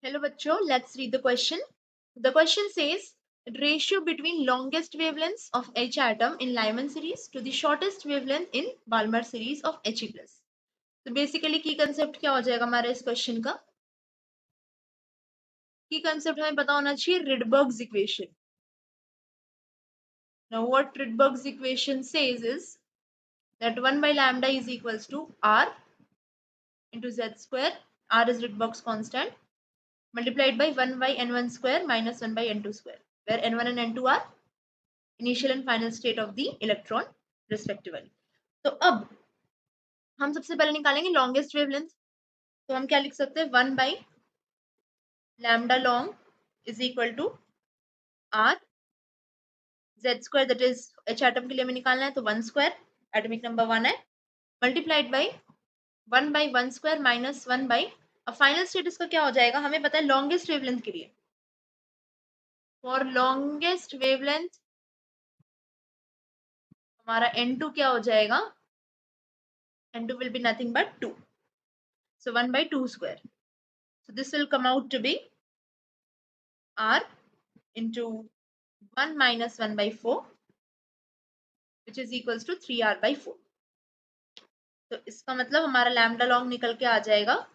Hello bachcho, let's read the question. The question says ratio between longest wavelengths of H atom in Lyman series to the shortest wavelength in Balmer series of He+. तो basically की concept क्या हो जाएगा हमारे इस question का? की concept हमें पता होना चाहिए Rydberg's equation. Now what Rydberg's equation says is that 1 by lambda is equals to R into Z square. R is Rydberg's constant multiplied by 1 by n1 square minus 1 by n2 square, where n1 and n2 are initial and final state of the electron respectively. तो अब हम सबसे पहले निकालेंगे longest wavelength. तो हम क्या लिख सकते हैं 1 by lambda long is equal to R Z square, that is H atom के लिए हमें निकालना है तो 1 square, atomic number 1 है, multiplied by 1 by 1 square minus 1 by, अब फाइनल स्टेट इसका क्या हो जाएगा हमें पता है लॉन्गेस्ट वेवलेंथ के लिए. फॉर लॉन्गेस्ट वेवलेंथ हमारा n2 क्या हो जाएगा, n2 will be nothing but 2, so 1 by 2 square. So this will come out to be R into 1 minus 1 by 4, which is equals to 3R by 4. तो इसका मतलब हमारा लैम्डा लॉन्ग निकल के आ जाएगा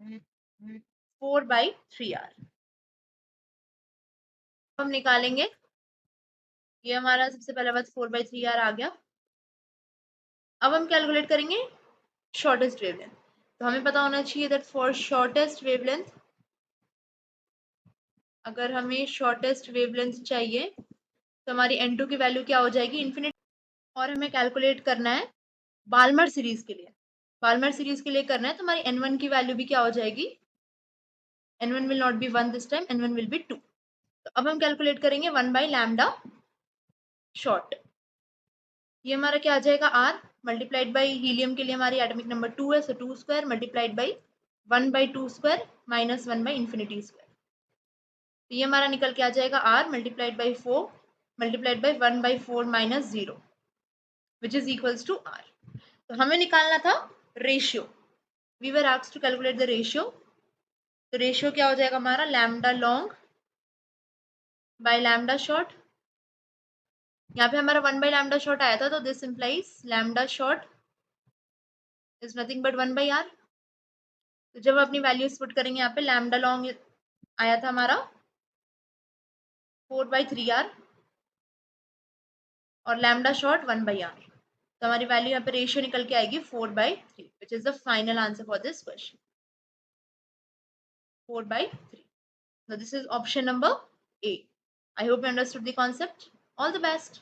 4 by 3R. हम निकालेंगे, ये हमारा सबसे पहला बात 4 by 3R आ गया. अब हम कैलकुलेट करेंगे शॉर्टेस्ट वेवलेंथ. तो हमें पता होना चाहिए दैट फॉर शॉर्टेस्ट वेवलेंथ, अगर हमें शॉर्टेस्ट वेवलेंथ चाहिए तो हमारी n2 की वैल्यू क्या हो जाएगी, इन्फिनिट. और हमें कैलकुलेट करना है बाल्मर सीरीज के लिए. बाल्मर सीरीज के लिए करना है तो हमारी n1 की वैल्यू भी क्या हो जाएगी, n1 will not be 1 this time, n1 will be 2. तो अब हम कैलकुलेट करेंगे 1 by लैम्डा शॉर्ट. ये हमारा क्या आ जाएगा R मल्टीप्लाइड बाई हीलियम के लिए हमारी एटॉमिक नंबर 2 है, so 2 square multiplied by 1 by 2 square minus 1 by infinity square. तो ये हमारा निकल के आ जाएगा R multiplied by 4 multiplied by 1 by 4 minus 0, which is equals to R. तो हमें निकालना था ratio. We were asked to calculate the ratio. तो रेशियो क्या हो जाएगा हमारा lambda long by lambda short. यहाँ पे हमारा 1 by लैम्डा शॉर्ट आया था, तो this implies lambda short is nothing but 1 by R. तो जब अपनी वैल्यूज पुट करेंगे यहाँ पे, लैम्डा लॉन्ग आया था हमारा 4 by 3R और लैम्डा शॉर्ट 1 by R. तो हमारी वैल्यू यहाँ पे रेशियो निकल के आएगी 4 by 3, which is the final answer for this question. 4 by 3. So this is option number A. I hope you understood the concept. All the best.